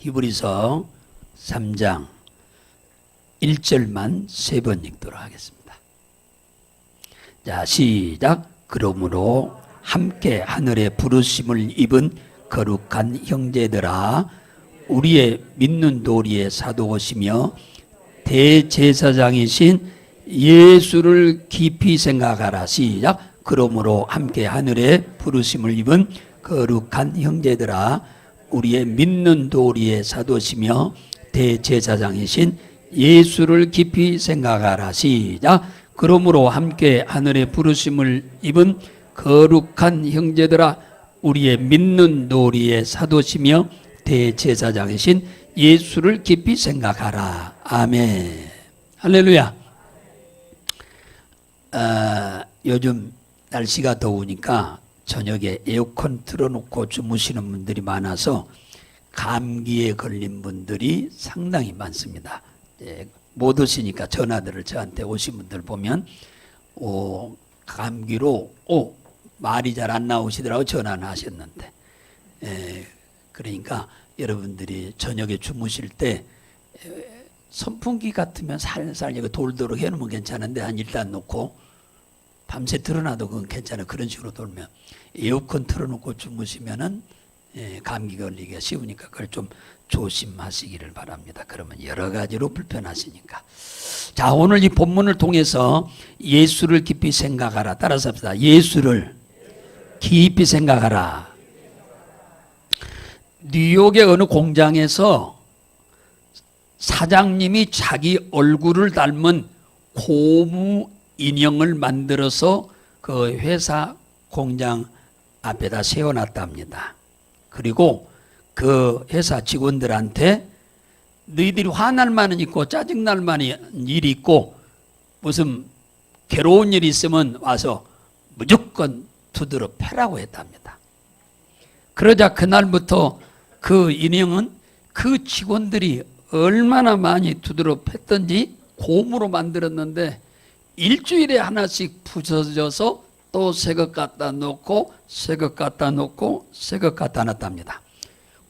히브리서 3장 1절만 3번 읽도록 하겠습니다. 자, 시작. 그러므로 함께 하늘의 부르심을 입은 거룩한 형제들아, 우리의 믿는 도리의 사도시며 대제사장이신 예수를 깊이 생각하라. 시작. 그러므로 함께 하늘의 부르심을 입은 거룩한 형제들아, 우리의 믿는 도리의 사도시며 대제사장이신 예수를 깊이 생각하라. 시작. 그러므로 함께 하늘의 부르심을 입은 거룩한 형제들아, 우리의 믿는 도리의 사도시며 대제사장이신 예수를 깊이 생각하라. 아멘. 할렐루야. 요즘 날씨가 더우니까 저녁에 에어컨 틀어놓고 주무시는 분들이 많아서 감기에 걸린 분들이 상당히 많습니다. 못 오시니까 전화들을 저한테 오신 분들 보면 감기로 말이 잘 안 나오시더라고 전화는 하셨는데, 그러니까 여러분들이 저녁에 주무실 때 선풍기 같으면 살살 돌도록 해놓으면 괜찮은데 한 일단 놓고 밤새 틀어놔도 그건 괜찮아. 그런 식으로 돌면 에어컨 틀어놓고 주무시면은 감기 걸리기가 쉬우니까 그걸 좀 조심하시기를 바랍니다. 그러면 여러 가지로 불편하시니까. 자, 오늘 이 본문을 통해서 예수를 깊이 생각하라. 따라서 합시다. 예수를 깊이 생각하라. 뉴욕의 어느 공장에서 사장님이 자기 얼굴을 닮은 고무 인형을 만들어서 그 회사 공장 앞에다 세워놨답니다. 그리고 그 회사 직원들한테 너희들이 화날 만은 있고 짜증날 만한 일이 있고 무슨 괴로운 일이 있으면 와서 무조건 두드러 패라고 했답니다. 그러자 그날부터 그 인형은 그 직원들이 얼마나 많이 두드러 팼던지 고무로 만들었는데 일주일에 하나씩 부서져서 또 새 것 갖다 놓고 새 것 갖다 놓고 새 것 갖다 놨답니다.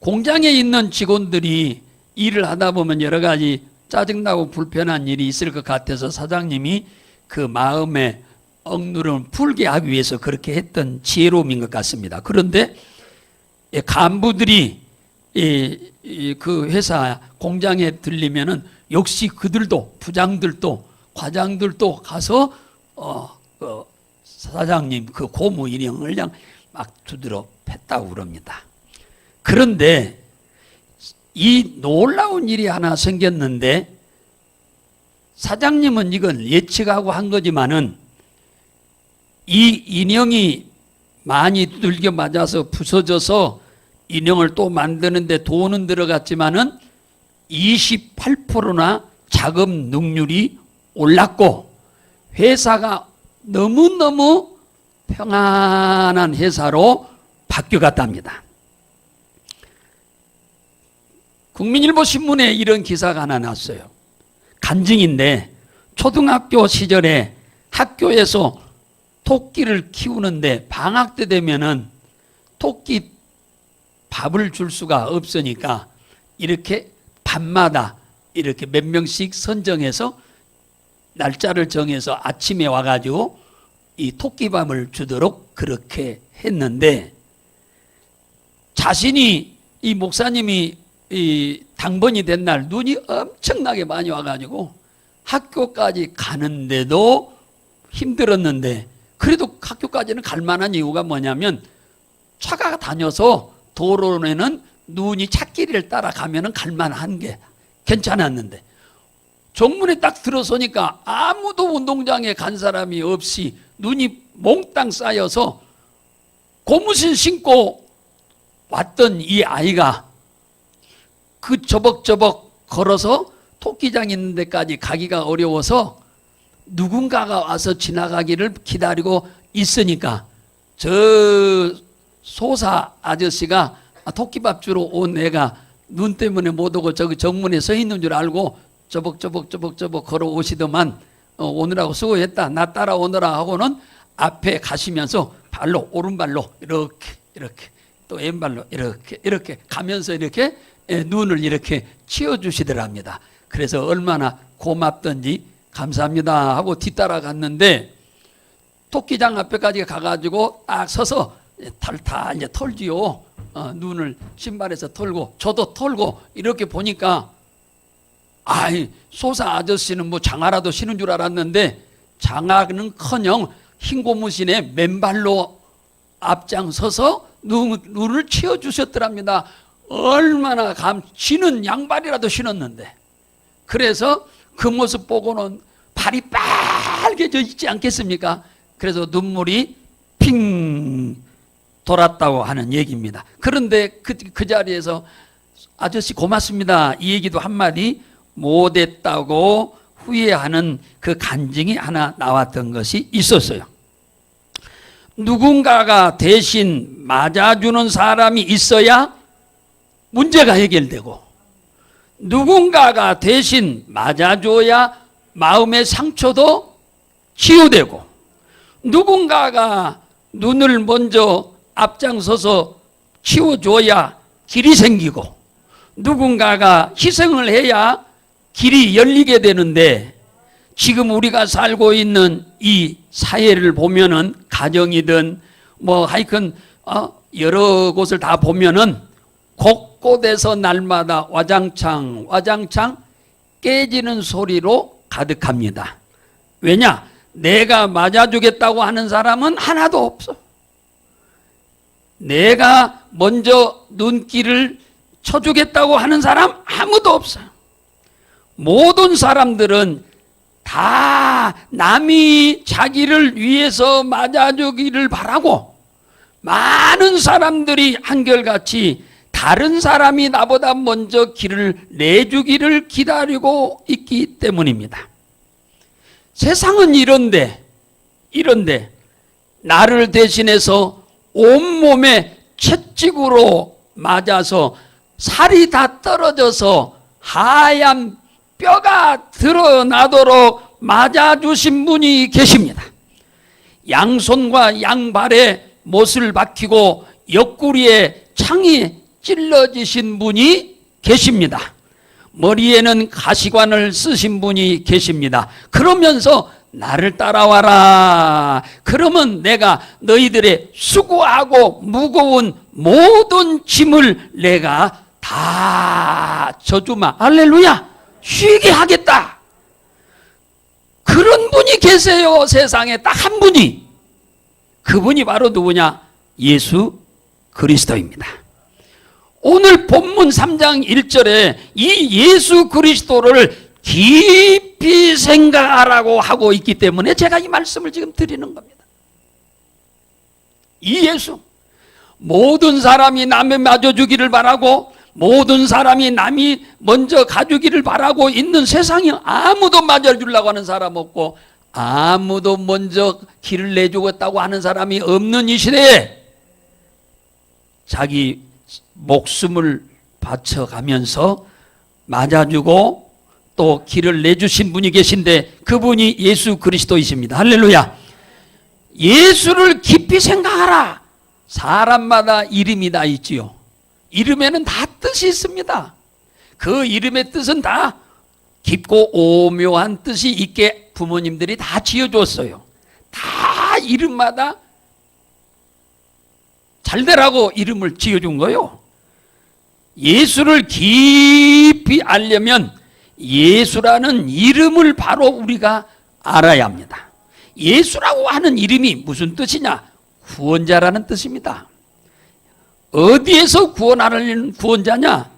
공장에 있는 직원들이 일을 하다 보면 여러 가지 짜증나고 불편한 일이 있을 것 같아서 사장님이 그 마음의 억누름을 풀게 하기 위해서 그렇게 했던 지혜로움인 것 같습니다. 그런데 간부들이 그 회사 공장에 들리면은 역시 그들도 부장들도 과장들도 가서 그 사장님 그 고무 인형을 그냥 막 두드러 팼다고 그럽니다. 그런데 이 놀라운 일이 하나 생겼는데, 사장님은 이건 예측하고 한 거지만은 이 인형이 많이 두들겨 맞아서 부서져서 인형을 또 만드는데 돈은 들어갔지만은 28%나 자금 능률이 올랐고 회사가 너무너무 평안한 회사로 바뀌어갔답니다. 국민일보 신문에 이런 기사가 하나 났어요. 간증인데 초등학교 시절에 학교에서 토끼를 키우는데 방학 때 되면은 토끼 밥을 줄 수가 없으니까 이렇게 밤마다 이렇게 몇 명씩 선정해서 날짜를 정해서 아침에 와가지고 이 토끼밥을 주도록 그렇게 했는데, 자신이 이 목사님이 이 당번이 된 날 눈이 엄청나게 많이 와가지고 학교까지 가는데도 힘들었는데, 그래도 학교까지는 갈 만한 이유가 뭐냐면 차가 다녀서 도로에는 눈이 찻길을 따라가면 갈 만한 게 괜찮았는데, 정문에 딱 들어서니까 아무도 운동장에 간 사람이 없이 눈이 몽땅 쌓여서 고무신 신고 왔던 이 아이가 그 저벅저벅 걸어서 토끼장 있는 데까지 가기가 어려워서 누군가가 와서 지나가기를 기다리고 있으니까 저 소사 아저씨가 토끼밥 주러 온 애가 눈 때문에 못 오고 저기 정문에 서 있는 줄 알고 저벅저벅 걸어오시더만 오느라고 수고했다, 나 따라오느라 하고는 앞에 가시면서 발로 오른발로 이렇게 또 왼발로 이렇게 가면서 이렇게 눈을 이렇게 치워주시더랍니다. 그래서 얼마나 고맙던지 감사합니다 하고 뒤따라 갔는데 토끼장 앞에까지 가가지고 딱 서서 탈탈 이제 털지요. 눈을 신발에서 털고 저도 털고 이렇게 보니까 소사 아저씨는 뭐 장화라도 신은 줄 알았는데 장화는커녕 흰 고무신에 맨발로 앞장서서 눈을 치워주셨더랍니다. 얼마나 신은 양발이라도 신었는데. 그래서 그 모습 보고는 발이 빨개져 있지 않겠습니까? 그래서 눈물이 핑 돌았다고 하는 얘기입니다. 그런데 그 자리에서 아저씨 고맙습니다 이 얘기도 한마디 못했다고 후회하는 그 간증이 하나 나왔던 것이 있었어요. 누군가가 대신 맞아주는 사람이 있어야 문제가 해결되고, 누군가가 대신 맞아줘야 마음의 상처도 치유되고, 누군가가 눈을 먼저 앞장서서 치워줘야 길이 생기고, 누군가가 희생을 해야 길이 열리게 되는데, 지금 우리가 살고 있는 이 사회를 보면은 가정이든 뭐 하여튼 여러 곳을 다 보면은 곳곳에서 날마다 와장창 깨지는 소리로 가득합니다. 왜냐? 내가 맞아주겠다고 하는 사람은 하나도 없어. 내가 먼저 눈길을 쳐주겠다고 하는 사람 아무도 없어요. 모든 사람들은 다 남이 자기를 위해서 맞아주기를 바라고, 많은 사람들이 한결같이 다른 사람이 나보다 먼저 길을 내주기를 기다리고 있기 때문입니다. 세상은 이런데 나를 대신해서 온몸에 채찍으로 맞아서 살이 다 떨어져서 하얀 뼈가 드러나도록 맞아주신 분이 계십니다. 양손과 양발에 못을 박히고 옆구리에 창이 찔러지신 분이 계십니다. 머리에는 가시관을 쓰신 분이 계십니다. 그러면서 나를 따라와라. 그러면 내가 너희들의 수고하고 무거운 모든 짐을 내가 다 져주마. 할렐루야. 쉬게 하겠다. 그런 분이 계세요. 세상에 딱 한 분이. 그분이 바로 누구냐? 예수 그리스도입니다. 오늘 본문 3장 1절에 이 예수 그리스도를 깊이 생각하라고 하고 있기 때문에 제가 이 말씀을 지금 드리는 겁니다. 이 예수, 모든 사람이 남에 맞아주기를 바라고, 모든 사람이 남이 먼저 가주기를 바라고 있는 세상에 아무도 맞아주려고 하는 사람 없고, 아무도 먼저 길을 내주겠다고 하는 사람이 없는 이 시대에 자기 목숨을 바쳐가면서 맞아주고 또 길을 내주신 분이 계신데, 그분이 예수 그리스도이십니다. 할렐루야. 예수를 깊이 생각하라. 사람마다 이름이 다 있지요. 이름에는 다 뜻이 있습니다. 그 이름의 뜻은 다 깊고 오묘한 뜻이 있게 부모님들이 다 지어줬어요. 다 이름마다 잘되라고 이름을 지어준 거예요. 예수를 깊이 알려면 예수라는 이름을 바로 우리가 알아야 합니다. 예수라고 하는 이름이 무슨 뜻이냐? 구원자라는 뜻입니다. 어디에서 구원하는 구원자냐?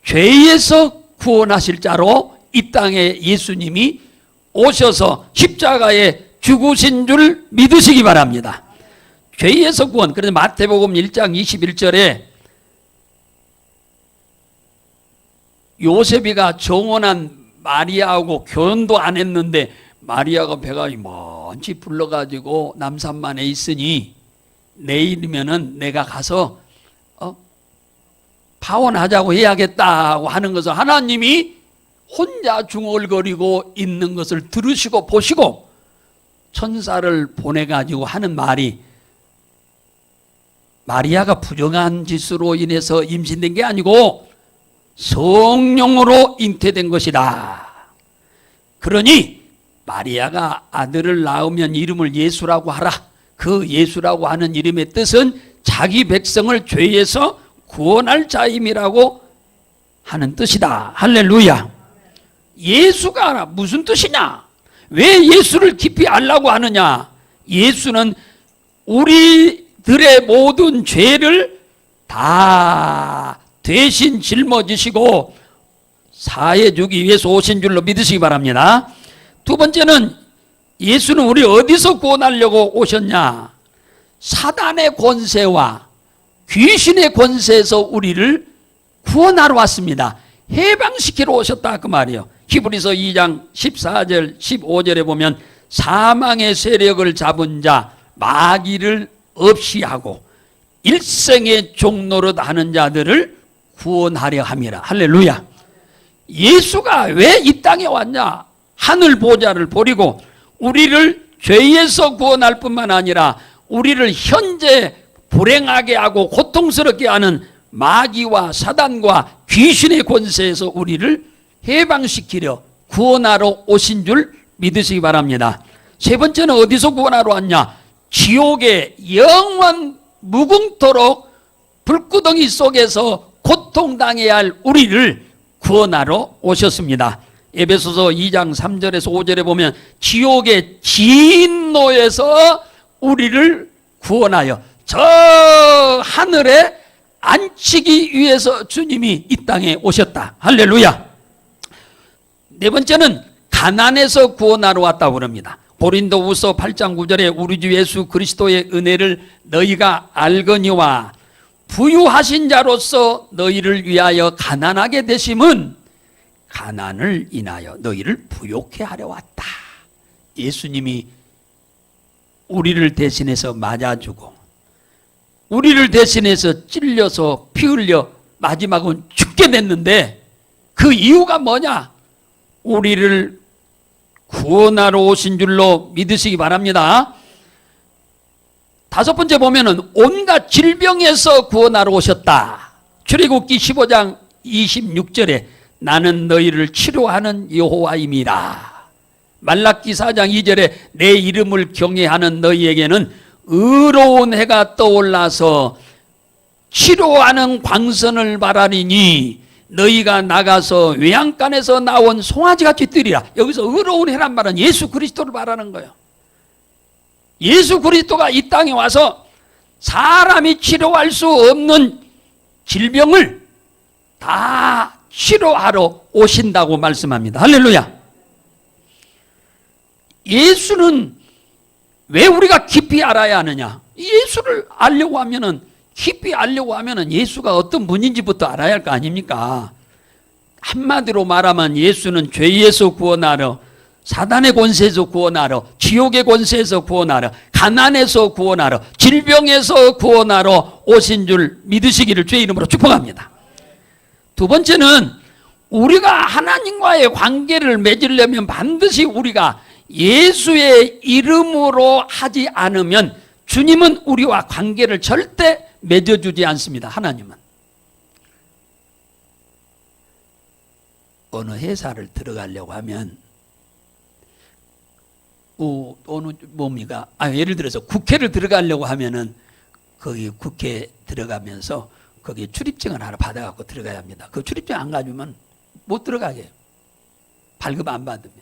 죄에서 구원하실 자로 이 땅에 예수님이 오셔서 십자가에 죽으신 줄 믿으시기 바랍니다. 죄에서 구원. 그래서 마태복음 1장 21절에 요셉이가 정혼한 마리아하고 결혼도 안 했는데 마리아가 배가 먼지 불러가지고 남산만에 있으니 내일이면은 내가 가서 파혼하자고 해야겠다고 하는 것을 하나님이 혼자 중얼거리고 있는 것을 들으시고 보시고 천사를 보내가지고 하는 말이, 마리아가 부정한 짓으로 인해서 임신된 게 아니고 성령으로 잉태된 것이다. 그러니 마리아가 아들을 낳으면 이름을 예수라고 하라. 그 예수라고 하는 이름의 뜻은 자기 백성을 죄에서 구원할 자임이라고 하는 뜻이다. 할렐루야. 예수가 무슨 뜻이냐? 왜 예수를 깊이 알라고 하느냐? 예수는 우리들의 모든 죄를 다 대신 짊어지시고 사해주기 위해서 오신 줄로 믿으시기 바랍니다. 두 번째는 예수는 우리 어디서 구원하려고 오셨냐? 사단의 권세와 귀신의 권세에서 우리를 구원하러 왔습니다. 해방시키러 오셨다 그 말이에요. 히브리서 2장 14절 15절에 보면 사망의 세력을 잡은 자 마귀를 없이 하고 일생의 종노릇 하는 자들을 구원하려 함이라. 할렐루야. 예수가 왜 이 땅에 왔냐? 하늘 보좌를 버리고 우리를 죄에서 구원할 뿐만 아니라 우리를 현재 불행하게 하고 고통스럽게 하는 마귀와 사단과 귀신의 권세에서 우리를 해방시키려 구원하러 오신 줄 믿으시기 바랍니다. 세 번째는 어디서 구원하러 왔냐? 지옥의 영원 무궁토록 불구덩이 속에서 고통당해야 할 우리를 구원하러 오셨습니다. 에베소서 2장 3절에서 5절에 보면 지옥의 진노에서 우리를 구원하여 저 하늘에 앉히기 위해서 주님이 이 땅에 오셨다. 할렐루야. 네 번째는 가난에서 구원하러 왔다고 그럽니다. 고린도후서 8장 9절에 우리 주 예수 그리스도의 은혜를 너희가 알거니와 부유하신 자로서 너희를 위하여 가난하게 되심은 가난을 인하여 너희를 부욕해 하려 왔다. 예수님이 우리를 대신해서 맞아주고 우리를 대신해서 찔려서 피 흘려 마지막은 죽게 됐는데 그 이유가 뭐냐? 우리를 구원하러 오신 줄로 믿으시기 바랍니다. 다섯 번째 보면은 온갖 질병에서 구원하러 오셨다. 출애굽기 15장 26절에 나는 너희를 치료하는 여호와임이라. 말라기 4장 2절에 내 이름을 경외하는 너희에게는 의로운 해가 떠올라서 치료하는 광선을 바라리니 너희가 나가서 외양간에서 나온 송아지같이 뛰리라. 여기서 의로운 해란 말은 예수 그리스도를 말하는 거예요. 예수 그리스도가 이 땅에 와서 사람이 치료할 수 없는 질병을 다 치료하러 오신다고 말씀합니다. 할렐루야. 예수는 왜 우리가 깊이 알아야 하느냐? 예수를 알려고 하면은 깊이 알려고 하면은 예수가 어떤 분인지부터 알아야 할 거 아닙니까? 한마디로 말하면 예수는 죄에서 구원하러, 사단의 권세에서 구원하러, 지옥의 권세에서 구원하러, 가난에서 구원하러, 질병에서 구원하러 오신 줄 믿으시기를 주의 이름으로 축복합니다. 두 번째는 우리가 하나님과의 관계를 맺으려면 반드시 우리가 예수의 이름으로 하지 않으면 주님은 우리와 관계를 절대 맺어주지 않습니다. 하나님은. 어느 회사를 들어가려고 하면 어느 뭡니까? 예를 들어서 국회를 들어가려고 하면은 거기 국회 들어가면서 거기 출입증을 하나 받아갖고 들어가야 합니다. 그 출입증 안 가지면 못 들어가게 해요. 발급 안 받으면.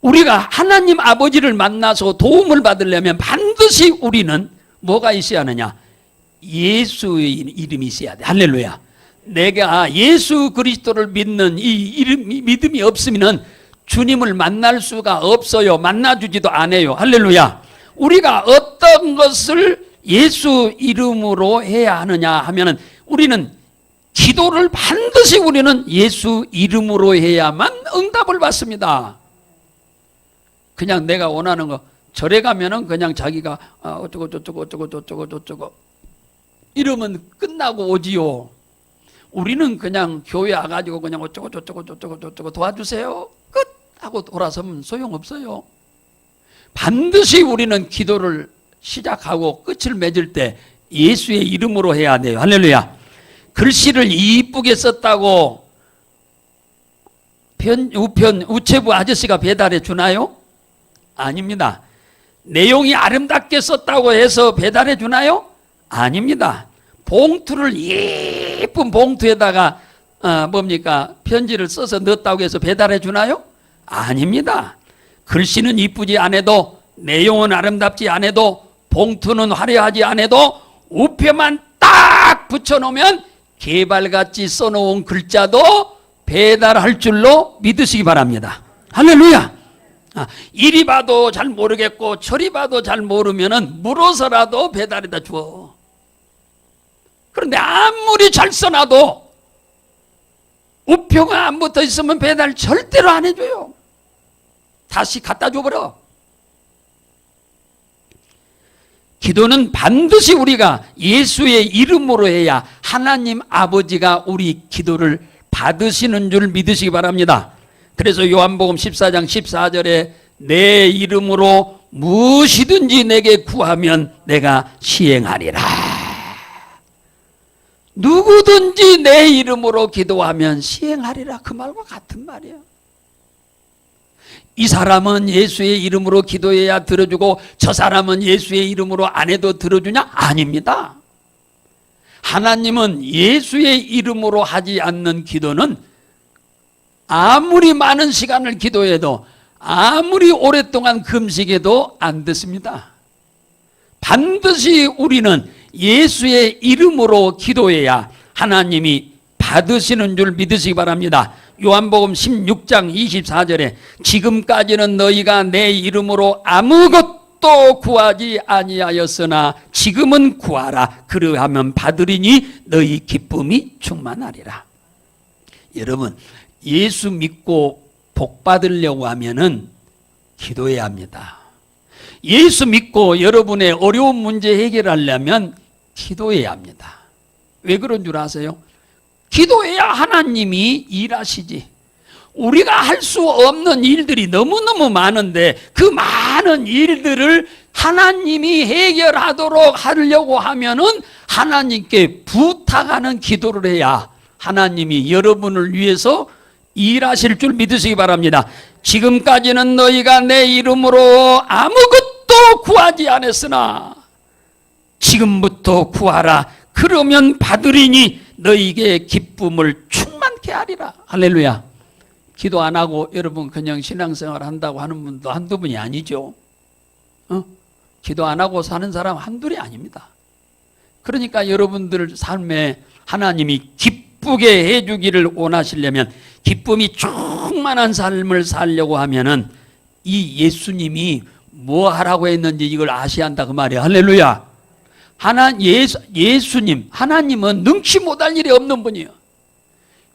우리가 하나님 아버지를 만나서 도움을 받으려면 반드시 우리는 뭐가 있어야 하느냐? 예수의 이름이 있어야 돼. 할렐루야. 내가 예수 그리스도를 믿는 이 믿음이 없으면 주님을 만날 수가 없어요. 만나주지도 않아요. 할렐루야. 우리가 어떤 것을 예수 이름으로 해야 하느냐 하면은 우리는 기도를 반드시 우리는 예수 이름으로 해야만 응답을 받습니다. 그냥 내가 원하는 거 절에 가면은 그냥 자기가 어쩌고 저쩌고 어쩌고 저쩌고 저쩌고 이러면 끝나고 오지요. 우리는 그냥 교회 와가지고 그냥 어쩌고 저쩌고 저쩌고 저쩌고 도와주세요 끝 하고 돌아서면 소용없어요. 반드시 우리는 기도를 시작하고 끝을 맺을 때 예수의 이름으로 해야 돼요. 할렐루야. 글씨를 이쁘게 썼다고 우체부 아저씨가 배달해 주나요? 아닙니다. 내용이 아름답게 썼다고 해서 배달해 주나요? 아닙니다. 봉투를 예쁜 봉투에다가 편지를 써서 넣었다고 해서 배달해 주나요? 아닙니다. 글씨는 이쁘지 않아도, 내용은 아름답지 않아도, 봉투는 화려하지 않아도 우표만 딱 붙여놓으면 개발같이 써놓은 글자도 배달할 줄로 믿으시기 바랍니다. 할렐루야. 이리 봐도 잘 모르겠고 저리 봐도 잘 모르면은 물어서라도 배달해다 줘. 그런데 아무리 잘 써놔도 우표가 안 붙어 있으면 배달 절대로 안 해줘요. 다시 갖다 줘버려. 기도는 반드시 우리가 예수의 이름으로 해야 하나님 아버지가 우리 기도를 받으시는 줄 믿으시기 바랍니다. 그래서 요한복음 14장 14절에 내 이름으로 무엇이든지 내게 구하면 내가 시행하리라. 누구든지 내 이름으로 기도하면 시행하리라. 그 말과 같은 말이에요. 이 사람은 예수의 이름으로 기도해야 들어주고 저 사람은 예수의 이름으로 안 해도 들어주냐? 아닙니다. 하나님은 예수의 이름으로 하지 않는 기도는 아무리 많은 시간을 기도해도, 아무리 오랫동안 금식해도 안 듣습니다. 반드시 우리는 예수의 이름으로 기도해야 하나님이 받으시는 줄 믿으시기 바랍니다. 요한복음 16장 24절에 지금까지는 너희가 내 이름으로 아무것도 구하지 아니하였으나 지금은 구하라. 그러하면 받으리니 너희 기쁨이 충만하리라. 여러분, 예수 믿고 복 받으려고 하면은 기도해야 합니다. 예수 믿고 여러분의 어려운 문제 해결하려면 기도해야 합니다. 왜 그런 줄 아세요? 기도해야 하나님이 일하시지. 우리가 할 수 없는 일들이 너무너무 많은데 그 많은 일들을 하나님이 해결하도록 하려고 하면은 하나님께 부탁하는 기도를 해야 하나님이 여러분을 위해서 일하실 줄 믿으시기 바랍니다. 지금까지는 너희가 내 이름으로 아무것도 구하지 않았으나 지금부터 구하라. 그러면 받으리니 너희에게 기쁨을 충만케 하리라. 할렐루야. 기도 안 하고 여러분 그냥 신앙생활 한다고 하는 분도 한두 분이 아니죠. 기도 안 하고 사는 사람 한둘이 아닙니다. 그러니까 여러분들 삶에 하나님이 기쁘게 해주기를 원하시려면, 기쁨이 충만한 삶을 살려고 하면은 이 예수님이 뭐 하라고 했는지 이걸 아셔야 한다 그 말이에요. 할렐루야. 예수님, 하나님은 능치 못할 일이 없는 분이에요.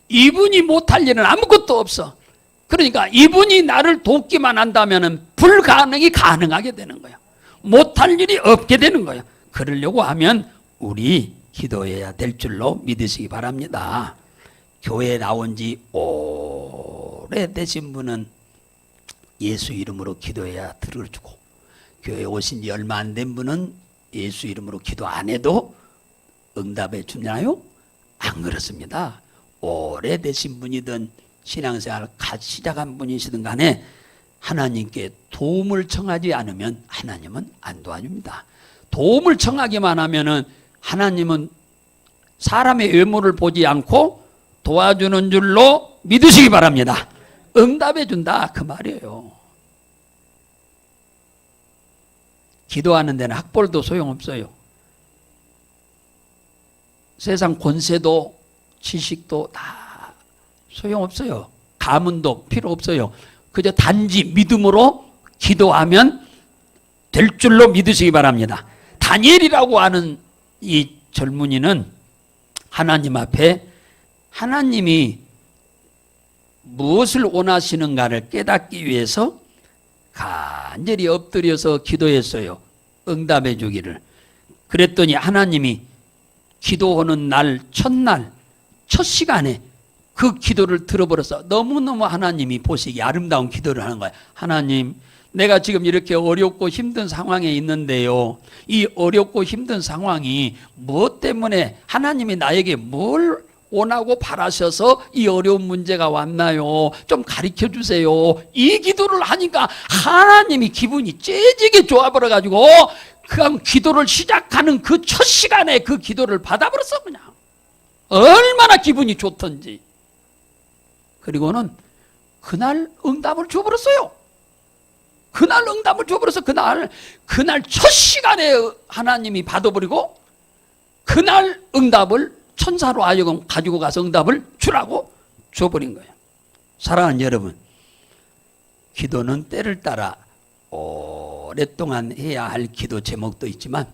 이분이 못할 일은 아무것도 없어. 그러니까 이분이 나를 돕기만 한다면 불가능이 가능하게 되는 거예요. 못할 일이 없게 되는 거예요. 그러려고 하면 우리 기도해야 될 줄로 믿으시기 바랍니다. 교회에 나온 지 오래되신 분은 예수 이름으로 기도해야 들어주고, 교회에 오신 지 얼마 안 된 분은 예수 이름으로 기도 안 해도 응답해 주나요? 안 그렇습니다. 오래되신 분이든 신앙생활 시작한 분이시든 간에 하나님께 도움을 청하지 않으면 하나님은 안 도와줍니다. 도움을 청하기만 하면은 하나님은 사람의 외모를 보지 않고 도와주는 줄로 믿으시기 바랍니다. 응답해 준다 그 말이에요. 기도하는 데는 학벌도 소용없어요. 세상 권세도 지식도 다 소용없어요. 가문도 필요 없어요. 그저 단지 믿음으로 기도하면 될 줄로 믿으시기 바랍니다. 다니엘이라고 하는 이 젊은이는 하나님 앞에 하나님이 무엇을 원하시는가를 깨닫기 위해서 간절히 엎드려서 기도했어요. 응답해 주기를. 그랬더니 하나님이 기도하는 날, 첫날, 첫 시간에 그 기도를 들어버려서 너무너무 하나님이 보시기에 아름다운 기도를 하는 거예요. 하나님, 내가 지금 이렇게 어렵고 힘든 상황에 있는데요, 이 어렵고 힘든 상황이 무엇 때문에 하나님이 나에게 뭘 원하고 바라셔서 이 어려운 문제가 왔나요? 좀 가르쳐 주세요. 이 기도를 하니까 하나님이 기분이 째지게 좋아버려가지고 그냥 기도를 시작하는 그 첫 시간에 그 기도를 받아버렸어. 그냥 얼마나 기분이 좋던지. 그리고는 그날 응답을 줘버렸어요. 그날 응답을 줘버려서 그날 첫 시간에 하나님이 받아버리고 그날 응답을 천사로 하여금 가지고 가서 응답을 주라고 줘버린 거예요. 사랑하는 여러분, 기도는 때를 따라 오랫동안 해야 할 기도 제목도 있지만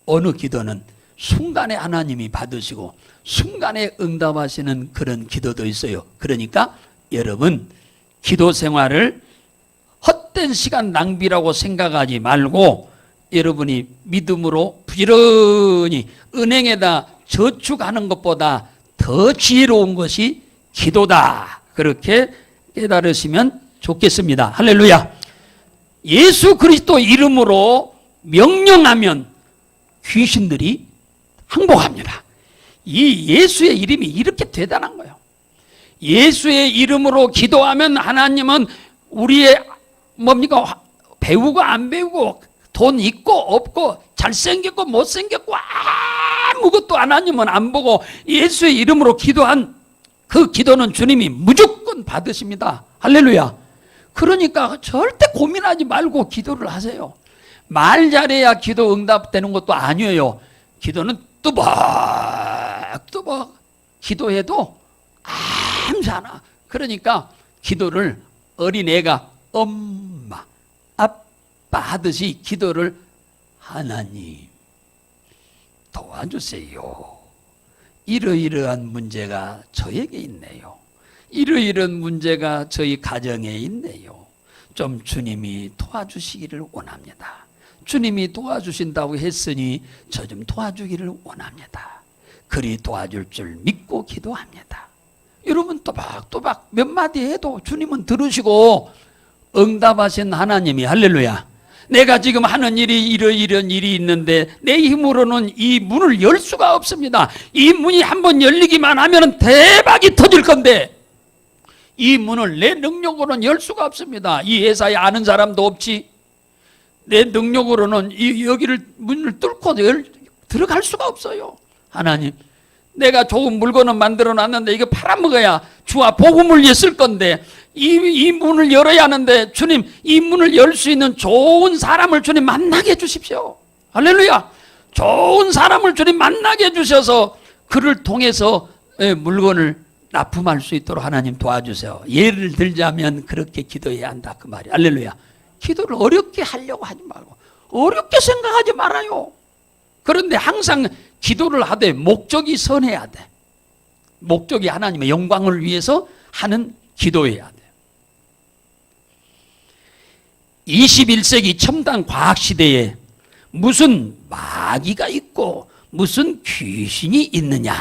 어느 기도는 순간에 하나님이 받으시고 순간에 응답하시는 그런 기도도 있어요. 그러니까 여러분, 기도 생활을 헛된 시간 낭비라고 생각하지 말고 여러분이 믿음으로 부지런히 은행에다 저축하는 것보다 더 지혜로운 것이 기도다. 그렇게 깨달으시면 좋겠습니다. 할렐루야. 예수 그리스도 이름으로 명령하면 귀신들이 항복합니다. 이 예수의 이름이 이렇게 대단한 거예요. 예수의 이름으로 기도하면 하나님은 우리의 뭡니까? 배우고 안 배우고 돈 있고 없고 잘생겼고 못생겼고 아무것도 하나님은 안 보고 예수의 이름으로 기도한 그 기도는 주님이 무조건 받으십니다. 할렐루야. 그러니까 절대 고민하지 말고 기도를 하세요. 말 잘해야 기도 응답되는 것도 아니에요. 기도는 뚜벅뚜벅 기도해도 아무지 않아. 그러니까 기도를 어린애가 엄마, 아빠 하듯이 기도를 하나님 도와주세요. 이러이러한 문제가 저에게 있네요. 이러이러한 문제가 저희 가정에 있네요. 좀 주님이 도와주시기를 원합니다. 주님이 도와주신다고 했으니 저 좀 도와주기를 원합니다. 그리 도와줄 줄 믿고 기도합니다. 여러분 또박또박 몇 마디 해도 주님은 들으시고 응답하신 하나님이 할렐루야. 내가 지금 하는 일이 이런 일이 있는데 내 힘으로는 이 문을 열 수가 없습니다. 이 문이 한번 열리기만 하면 대박이 터질 건데 이 문을 내 능력으로는 열 수가 없습니다. 이 회사에 아는 사람도 없지. 내 능력으로는 여기를 문을 뚫고 들어갈 수가 없어요. 하나님, 내가 좋은 물건을 만들어 놨는데 이거 팔아먹어야 주와 복음을 위해 쓸 건데 이 문을 열어야 하는데 주님, 이 문을 열 수 있는 좋은 사람을 주님 만나게 해주십시오. 할렐루야. 좋은 사람을 주님 만나게 해주셔서 그를 통해서 물건을 납품할 수 있도록 하나님 도와주세요. 예를 들자면 그렇게 기도해야 한다 그 말이야. 할렐루야. 기도를 어렵게 하려고 하지 말고 어렵게 생각하지 말아요. 그런데 항상 기도를 하되 목적이 선해야 돼. 목적이 하나님의 영광을 위해서 하는 기도해야 돼. 21세기 첨단 과학시대에 무슨 마귀가 있고 무슨 귀신이 있느냐.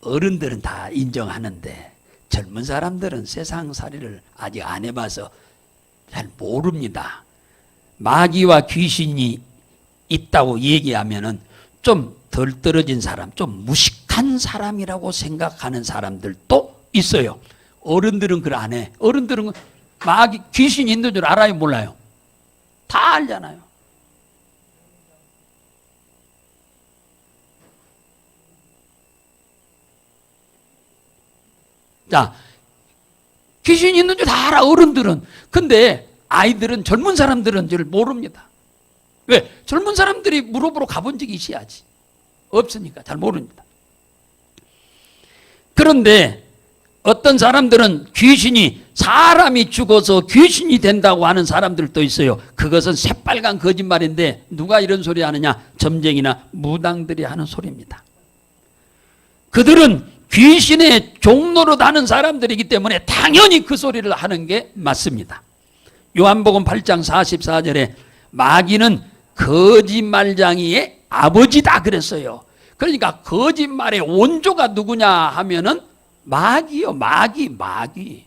어른들은 다 인정하는데 젊은 사람들은 세상살이를 아직 안 해봐서 잘 모릅니다. 마귀와 귀신이 있다고 얘기하면은 좀 덜 떨어진 사람, 좀 무식한 사람이라고 생각하는 사람들도 있어요. 어른들은 그걸 안 해. 어른들은 마귀, 귀신이 있는 줄 알아요, 몰라요? 다 알잖아요. 자, 귀신이 있는 줄 다 알아, 어른들은. 근데 아이들은, 젊은 사람들은 잘 모릅니다. 왜? 젊은 사람들이 물어보러 가본 적이 있어야지. 없으니까 잘 모릅니다. 그런데 어떤 사람들은 귀신이, 사람이 죽어서 귀신이 된다고 하는 사람들도 있어요. 그것은 새빨간 거짓말인데 누가 이런 소리 하느냐? 점쟁이나 무당들이 하는 소리입니다. 그들은 귀신의 종노릇 하는 사람들이기 때문에 당연히 그 소리를 하는 게 맞습니다. 요한복음 8장 44절에 마귀는 거짓말쟁이의 아버지다 그랬어요. 그러니까 거짓말의 원조가 누구냐 하면은 마귀요. 마귀.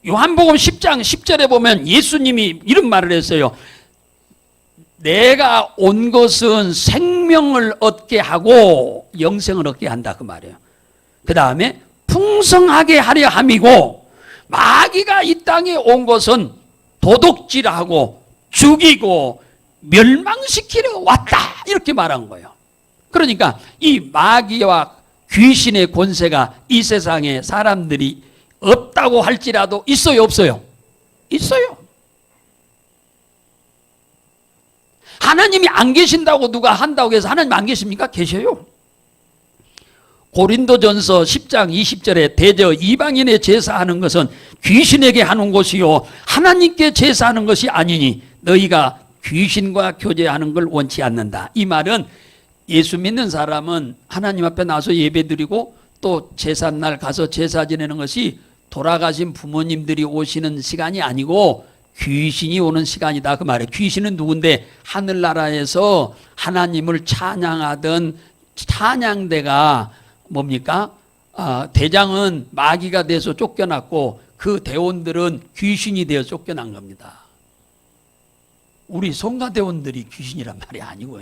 요한복음 10장 10절에 보면 예수님이 이런 말을 했어요. 내가 온 것은 생명을 얻게 하고 영생을 얻게 한다 그 말이에요. 그 다음에 풍성하게 하려 함이고, 마귀가 이 땅에 온 것은 도둑질하고 죽이고 멸망시키려 왔다 이렇게 말한 거예요. 그러니까 이 마귀와 귀신의 권세가 이 세상에 사람들이 없다고 할지라도 있어요, 없어요? 있어요. 하나님이 안 계신다고 누가 한다고 해서 하나님 안 계십니까? 계셔요. 고린도전서 10장 20절에 대저 이방인의 제사하는 것은 귀신에게 하는 것이요 하나님께 제사하는 것이 아니니 너희가 귀신과 교제하는 걸 원치 않는다. 이 말은 예수 믿는 사람은 하나님 앞에 나와서 예배드리고 또 제삿날 가서 제사 지내는 것이 돌아가신 부모님들이 오시는 시간이 아니고 귀신이 오는 시간이다 그 말이에요. 귀신은 누군데? 하늘나라에서 하나님을 찬양하던 찬양대가 뭡니까? 대장은 마귀가 돼서 쫓겨났고 그 대원들은 귀신이 되어 쫓겨난 겁니다. 우리 성가대원들이 귀신이란 말이 아니고,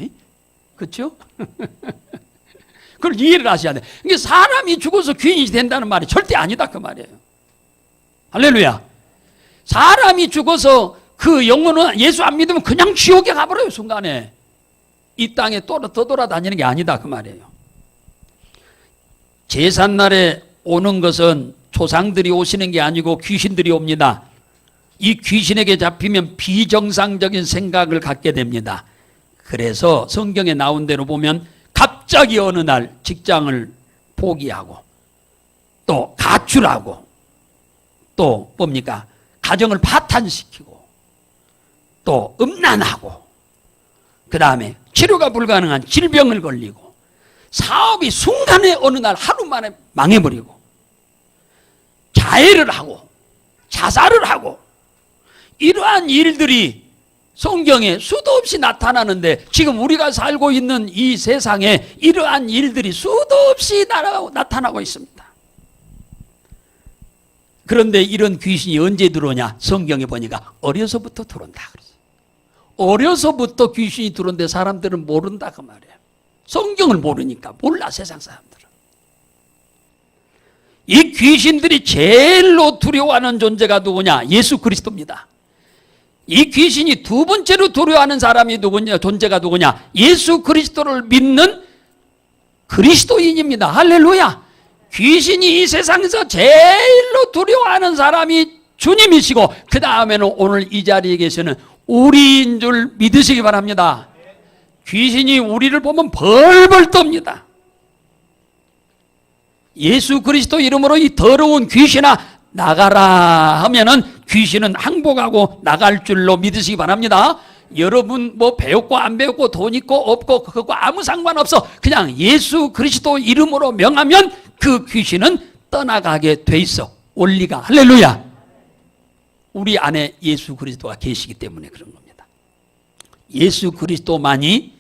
그렇죠? 그걸 이해를 하셔야 돼. 이게 사람이 죽어서 귀신이 된다는 말이 절대 아니다 그 말이에요. 할렐루야. 사람이 죽어서 그 영혼은 예수 안 믿으면 그냥 지옥에 가버려요 순간에. 이 땅에 떠돌아다니는 게 아니다 그 말이에요. 제삿날에 오는 것은 조상들이 오시는 게 아니고 귀신들이 옵니다. 이 귀신에게 잡히면 비정상적인 생각을 갖게 됩니다. 그래서 성경에 나온 대로 보면 갑자기 어느 날 직장을 포기하고 또 가출하고 또 뭡니까? 가정을 파탄시키고 또 음란하고 그 다음에 치료가 불가능한 질병을 걸리고 사업이 순간에 어느 날 하루 만에 망해버리고 자해를 하고 자살을 하고 이러한 일들이 성경에 수도 없이 나타나는데 지금 우리가 살고 있는 이 세상에 이러한 일들이 수도 없이 나타나고 있습니다. 그런데 이런 귀신이 언제 들어오냐? 성경에 보니까 어려서부터 들어온다 그랬어요. 어려서부터 귀신이 들어오는데 사람들은 모른다 그 말이에요. 성경을 모르니까 몰라 세상 사람들은. 이 귀신들이 제일로 두려워하는 존재가 누구냐? 예수 그리스도입니다. 이 귀신이 두 번째로 두려워하는 사람이 누구냐? 존재가 누구냐? 예수 그리스도를 믿는 그리스도인입니다. 할렐루야. 귀신이 이 세상에서 제일로 두려워하는 사람이 주님이시고 그 다음에는 오늘 이 자리에 계시는 우리인 줄 믿으시기 바랍니다. 귀신이 우리를 보면 벌벌 떱니다. 예수 그리스도 이름으로 이 더러운 귀신아 나가라 하면은 귀신은 항복하고 나갈 줄로 믿으시기 바랍니다. 여러분 뭐 배웠고 안 배웠고 돈 있고 없고 그거 아무 상관없어. 그냥 예수 그리스도 이름으로 명하면 그 귀신은 떠나가게 돼 있어. 원리가. 할렐루야. 우리 안에 예수 그리스도가 계시기 때문에 그런 겁니다. 예수 그리스도만이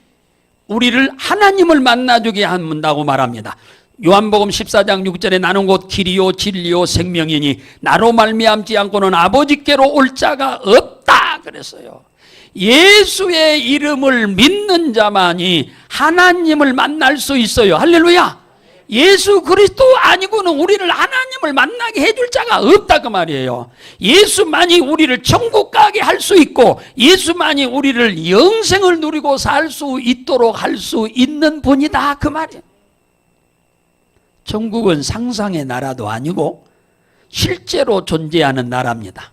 우리를 하나님을 만나주게 한다고 말합니다. 요한복음 14장 6절에 나는 곧 길이요 진리요 생명이니 나로 말미암지 않고는 아버지께로 올 자가 없다 그랬어요. 예수의 이름을 믿는 자만이 하나님을 만날 수 있어요. 할렐루야. 예수 그리스도 아니고는 우리를 하나님을 만나게 해줄 자가 없다 그 말이에요. 예수만이 우리를 천국 가게 할 수 있고 예수만이 우리를 영생을 누리고 살 수 있도록 할 수 있는 분이다 그 말이에요. 천국은 상상의 나라도 아니고 실제로 존재하는 나라입니다.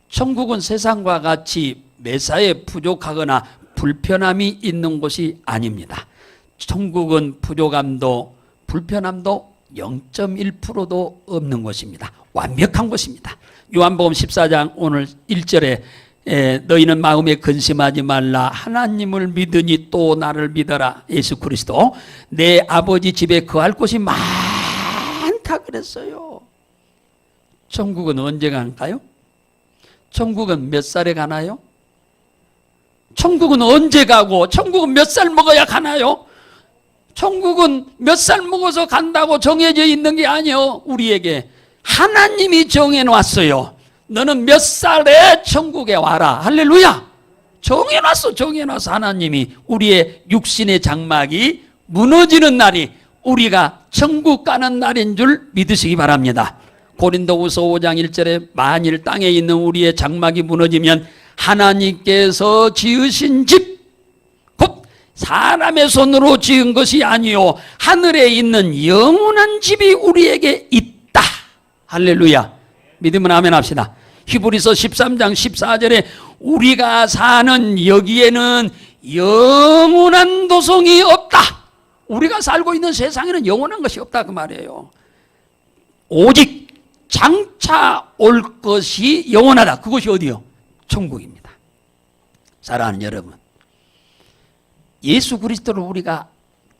천국은 세상과 같이 매사에 부족하거나 불편함이 있는 곳이 아닙니다. 천국은 부족함도 불편함도 0.1%도 없는 곳입니다. 완벽한 곳입니다. 요한복음 14장 오늘 1절에 너희는 마음에 근심하지 말라 하나님을 믿으니 또 나를 믿어라. 예수 그리스도 내 아버지 집에 거할 곳이 많다 그랬어요. 천국은 언제 갈까요? 천국은 몇 살에 가나요? 천국은 언제 가고 천국은 몇 살 먹어야 가나요? 천국은 몇 살 먹어서 간다고 정해져 있는 게 아니에요. 우리에게 하나님이 정해놨어요. 너는 몇 살에 천국에 와라. 할렐루야. 정해놨어. 하나님이 우리의 육신의 장막이 무너지는 날이 우리가 천국 가는 날인 줄 믿으시기 바랍니다. 고린도후서 5장 1절에 만일 땅에 있는 우리의 장막이 무너지면 하나님께서 지으신 집, 곧 사람의 손으로 지은 것이 아니요 하늘에 있는 영원한 집이 우리에게 있다. 할렐루야. 믿으면 아멘 합시다. 히브리서 13장 14절에 우리가 사는 여기에는 영원한 도성이 없다. 우리가 살고 있는 세상에는 영원한 것이 없다 그 말이에요. 오직 장차 올 것이 영원하다. 그것이 어디요? 천국입니다. 사랑하는 여러분, 예수 그리스도를 우리가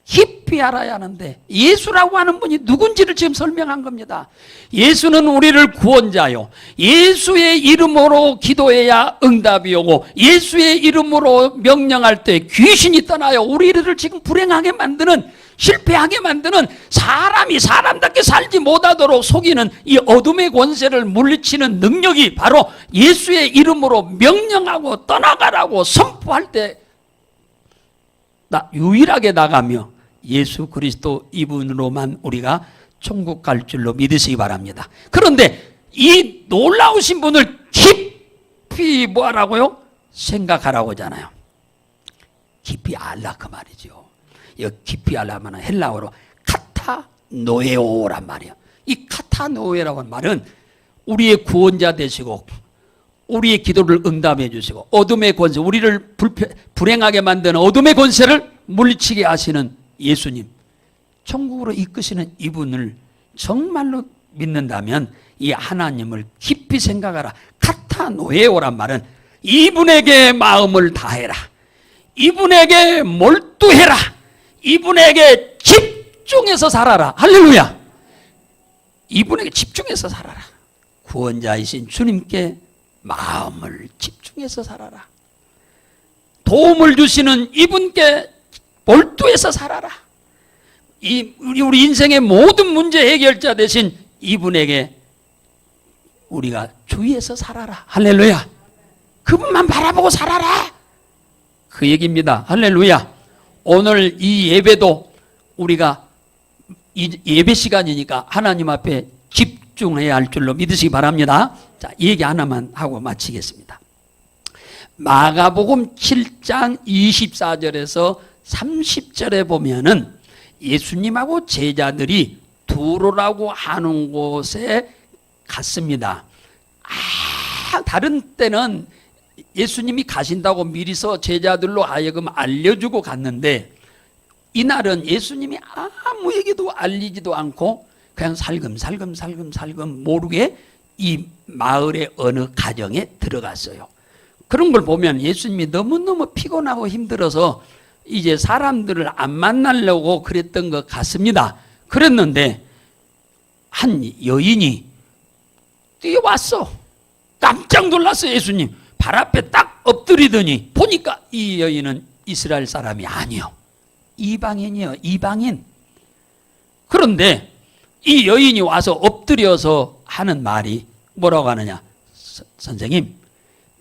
깊이 알아야 하는데 예수라고 하는 분이 누군지를 지금 설명한 겁니다. 예수는 우리를 구원자요, 예수의 이름으로 기도해야 응답이 오고 예수의 이름으로 명령할 때 귀신이 떠나요. 우리를 지금 불행하게 만드는, 실패하게 만드는, 사람이 사람답게 살지 못하도록 속이는 이 어둠의 권세를 물리치는 능력이 바로 예수의 이름으로 명령하고 떠나가라고 선포할 때 유일하게 나가며 예수 그리스도 이분으로만 우리가 천국 갈 줄로 믿으시기 바랍니다. 그런데 이 놀라우신 분을 깊이 뭐하라고요? 생각하라고 하잖아요. 깊이 알라 그 말이죠. 이 깊이 알라면 헬라어로 카타노에오란 말이에요. 이 카타노에라고 하는 말은 우리의 구원자 되시고 우리의 기도를 응답해 주시고 어둠의 권세, 우리를 불행하게 만드는 어둠의 권세를 물리치게 하시는 예수님, 천국으로 이끄시는 이분을 정말로 믿는다면 이 하나님을 깊이 생각하라. 카타노에오란 말은 이분에게 마음을 다해라, 이분에게 몰두해라, 이분에게 집중해서 살아라. 할렐루야. 이분에게 집중해서 살아라. 구원자이신 주님께 마음을 집중해서 살아라. 도움을 주시는 이분께 몰두해서 살아라. 우리 인생의 모든 문제 해결자 되신 이분에게 우리가 주의해서 살아라. 할렐루야. 그분만 바라보고 살아라. 그 얘기입니다. 할렐루야. 오늘 이 예배도 우리가 예배 시간이니까 하나님 앞에 집중해야 할 줄로 믿으시기 바랍니다. 자, 얘기 하나만 하고 마치겠습니다. 마가복음 7장 24절에서 30절에 보면은 예수님하고 제자들이 두로라고 하는 곳에 갔습니다. 다른 때는 예수님이 가신다고 미리서 제자들로 하여금 알려주고 갔는데 이날은 예수님이 아무 얘기도 알리지도 않고 그냥 살금 모르게 이 마을의 어느 가정에 들어갔어요. 그런 걸 보면 예수님이 너무너무 피곤하고 힘들어서 이제 사람들을 안 만나려고 그랬던 것 같습니다. 그랬는데 한 여인이 뛰어왔어. 깜짝 놀랐어요. 예수님 발 앞에 딱 엎드리더니 보니까 이 여인은 이스라엘 사람이 아니요, 이방인이요. 이방인. 그런데 이 여인이 와서 엎드려서 하는 말이 뭐라고 하느냐? 선생님,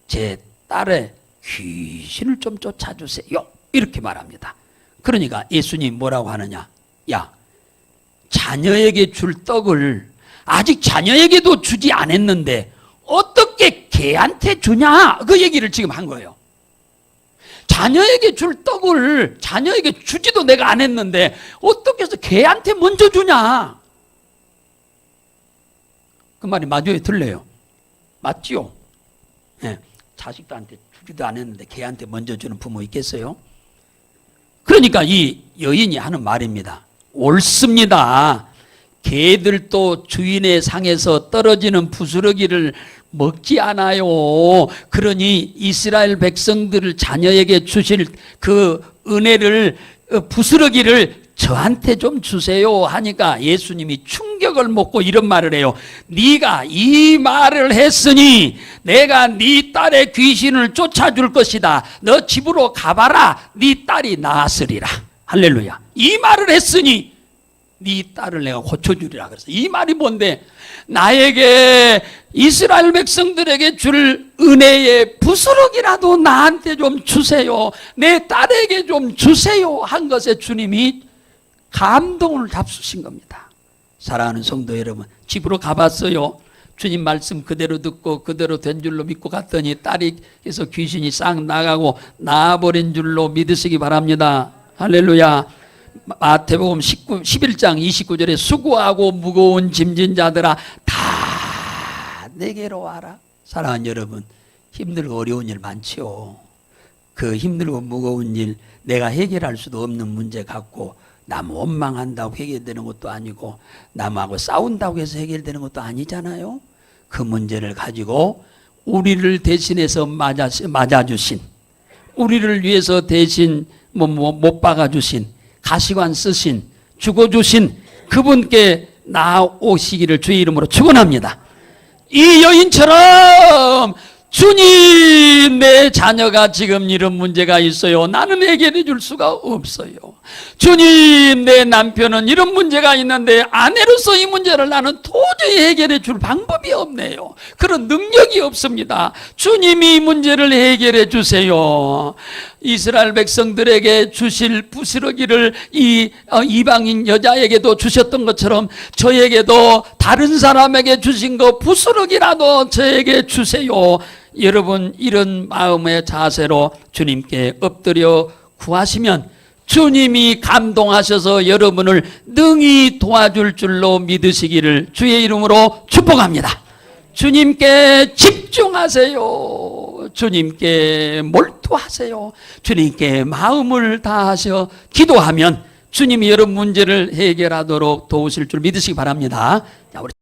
제 딸의 귀신을 좀 쫓아주세요. 이렇게 말합니다. 그러니까 예수님 뭐라고 하느냐? 야, 자녀에게 줄 떡을 아직 자녀에게도 주지 않았는데 어떻게 개한테 주냐? 그 얘기를 지금 한 거예요. 자녀에게 줄 떡을 자녀에게 주지도 내가 안 했는데 어떻게 해서 개한테 먼저 주냐? 그 말이 맞아요? 틀려요? 맞지요? 네. 자식들한테 주지도 안 했는데 개한테 먼저 주는 부모 있겠어요? 그러니까 이 여인이 하는 말입니다. 옳습니다. 개들도 주인의 상에서 떨어지는 부스러기를 먹지 않아요. 그러니 이스라엘 백성들을 자녀에게 주실 그 은혜를, 부스러기를 저한테 좀 주세요 하니까 예수님이 충격을 먹고 이런 말을 해요. 네가 이 말을 했으니 내가 네 딸의 귀신을 쫓아줄 것이다. 너 집으로 가봐라. 네 딸이 나았으리라. 할렐루야. 이 말을 했으니 네 딸을 내가 고쳐주리라 그랬어. 이 말이 뭔데? 나에게 이스라엘 백성들에게 줄 은혜의 부스러기라도 나한테 좀 주세요. 내 딸에게 좀 주세요. 한 것에 주님이 감동을 잡수신 겁니다. 사랑하는 성도 여러분, 집으로 가봤어요. 주님 말씀 그대로 듣고 그대로 된 줄로 믿고 갔더니 딸이에서 귀신이 싹 나가고 나아버린 줄로 믿으시기 바랍니다. 할렐루야. 마태복음 11장 29절에 수고하고 무거운 짐진 자들아 다 내게로 와라. 사랑하는 여러분, 힘들고 어려운 일 많지요. 그 힘들고 무거운 일, 내가 해결할 수도 없는 문제 갖고 남 원망한다고 해결되는 것도 아니고 남하고 싸운다고 해서 해결되는 것도 아니잖아요. 그 문제를 가지고 우리를 대신해서 맞아주신, 우리를 위해서 대신 못 박아주신, 가시관 쓰신, 죽어주신 그분께 나오시기를 주의 이름으로 축원합니다. 이 여인처럼 주님, 내 자녀가 지금 이런 문제가 있어요. 나는 해결해 줄 수가 없어요. 주님, 내 남편은 이런 문제가 있는데 아내로서 이 문제를 나는 도저히 해결해 줄 방법이 없네요. 그런 능력이 없습니다. 주님이 이 문제를 해결해 주세요. 이스라엘 백성들에게 주실 부스러기를 이 이방인 여자에게도 주셨던 것처럼 저에게도 다른 사람에게 주신 거 부스러기라도 저에게 주세요. 여러분, 이런 마음의 자세로 주님께 엎드려 구하시면 주님이 감동하셔서 여러분을 능히 도와줄 줄로 믿으시기를 주의 이름으로 축복합니다. 주님께 집중하세요. 주님께 몰두하세요. 주님께 마음을 다하셔 기도하면 주님이 여러분 문제를 해결하도록 도우실 줄 믿으시기 바랍니다. 자, 우리